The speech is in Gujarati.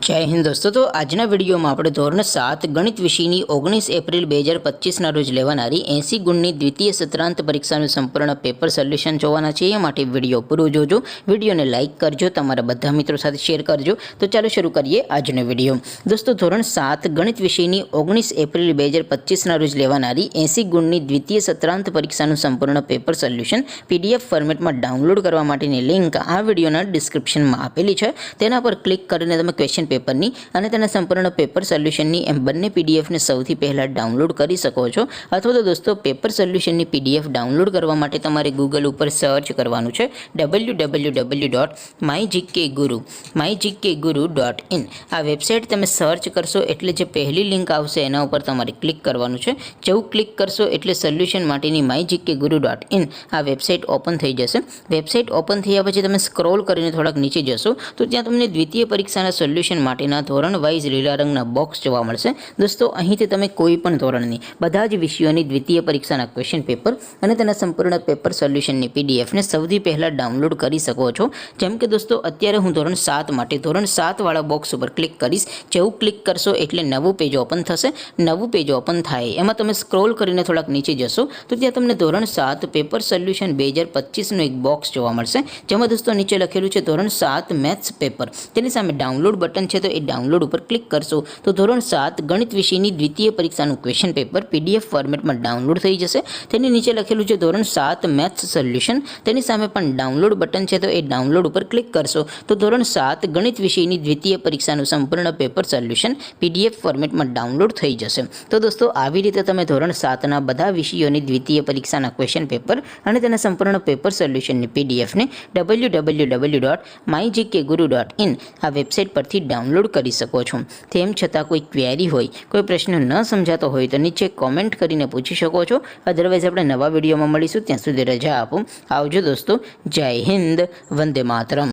जय हिंद दोस्तों। तो आजना विडियो में આપણે ધોરણ 7 ગણિત વિષયની 19 એપ્રિલ 2025 ના રોજ લેવાનારી 80 ગુણની દ્વિતીય સત્રાંત પરીક્ષાનું સંપૂર્ણ પેપર સોલ્યુશન જોવાના છે। એ માટે વિડિયો પૂરો જોજો, વિડિયોને લાઈક કરજો, તમારા બધા મિત્રો સાથે શેર કરજો। તો ચાલો શરૂ કરીએ આજનો વિડિયો। દોસ્તો ધોરણ 7 ગણિત વિષયની 19 એપ્રિલ 2025 ના રોજ લેવાનારી 80 ગુણની દ્વિતીય સત્રાંત પરીક્ષાનું સંપૂર્ણ પેપર સોલ્યુશન પીડીએફ ફોર્મેટમાં ડાઉનલોડ કરવા માટેની લિંક આ વિડિયોના ડિસ્ક્રિપ્શનમાં આપેલી છે। તેના પર ક્લિક કરીને તમે ક્વેશ્ચન પેપરની અને તેના સંપૂર્ણ પેપર સોલ્યુશનની એમ બંને પીડીએફને સૌથી પહેલાં ડાઉનલોડ કરી શકો છો। અથવા તો દોસ્તો પેપર સોલ્યુશનની પીડીએફ ડાઉનલોડ કરવા માટે તમારે ગૂગલ ઉપર સર્ચ કરવાનું છે www.mygkguru.in। આ વેબસાઇટ તમે સર્ચ કરશો એટલે જે પહેલી લિંક આવશે એના ઉપર તમારે ક્લિક કરવાનું છે। જેવું ક્લિક કરશો એટલે સોલ્યુશન માટેની mygkguru.in આ વેબસાઇટ ઓપન થઈ જશે। વેબસાઇટ ઓપન થયા પછી તમે સ્ક્રોલ કરીને થોડાક નીચે જશો તો ત્યાં તમને દ્વિતીય પરીક્ષાના સોલ્યુશન માટેના ધોરણ વાઇઝ લીલા રંગના બોક્સ જોવા મળશે। દોસ્તો અહીંથી તમે કોઈ પણ ધોરણની બધા જ વિષયોની દ્વિતીય પરીક્ષાના ક્વેશ્ચન પેપર અને તેના સંપૂર્ણ પેપર સોલ્યુશનની પીડીએફને સૌથી પહેલાં ડાઉનલોડ કરી શકો છો। જેમ કે દોસ્તો અત્યારે હું ધોરણ 7 માટે ધોરણ 7 વાળા બોક્સ ઉપર ક્લિક કરીશ। જેવું ક્લિક કરશો એટલે નવું પેજ ઓપન થશે। નવું પેજ ઓપન થાય એમાં તમે સ્ક્રોલ કરીને થોડાક નીચે જશો તો ત્યાં તમને ધોરણ 7 પેપર સોલ્યુશન 2025નું એક બોક્સ જોવા મળશે। જેમાં દોસ્તો નીચે લખેલું છે ધોરણ 7 મેથ્સ પેપર। તેની સામે ડાઉનલોડ બટન છે, તો એ ડાઉનલોડ ઉપર ક્લિક કરશો તો ધોરણ 7 ગણિત વિષયની દ્વિતીય પરીક્ષાનું ક્વેશ્ચન પેપર પીડીએફ ફોર્મેટમાં ડાઉનલોડ થઈ જશે। તેની નીચે લખેલું છે ધોરણ 7 મેથ્સ સોલ્યુશન। તેની સામે પણ ડાઉનલોડ બટન છે, તો એ ડાઉનલોડ ઉપર ક્લિક કરશો તો ધોરણ 7 ગણિત વિષયની દ્વિતીય પરીક્ષાનું સંપૂર્ણ પેપર સોલ્યુશન પીડીએફ ફોર્મેટમાં ડાઉનલોડ થઈ જશે। તો દોસ્તો આવી રીતે તમે ધોરણ 7ના બધા વિષયોની દ્વિતીય પરીક્ષાના ક્વેશ્ચન પેપર અને તેના સંપૂર્ણ પેપર સોલ્યુશનની પીડીએફને www.mygkguru.in આ વેબસાઇટ પરથી ડાઉનલોડ કરી શકો છો। તેમ છતાં કોઈ ક્વેરી હોય, કોઈ પ્રશ્ન ન સમજાતો હોય તો નીચે કોમેન્ટ કરીને પૂછી શકો છો। અધરવાઇઝ આપણે નવા વિડીયોમાં મળીશું, ત્યાં સુધી રજા આપો। આવજો દોસ્તો। જય હિન્દ, વંદે માતરમ।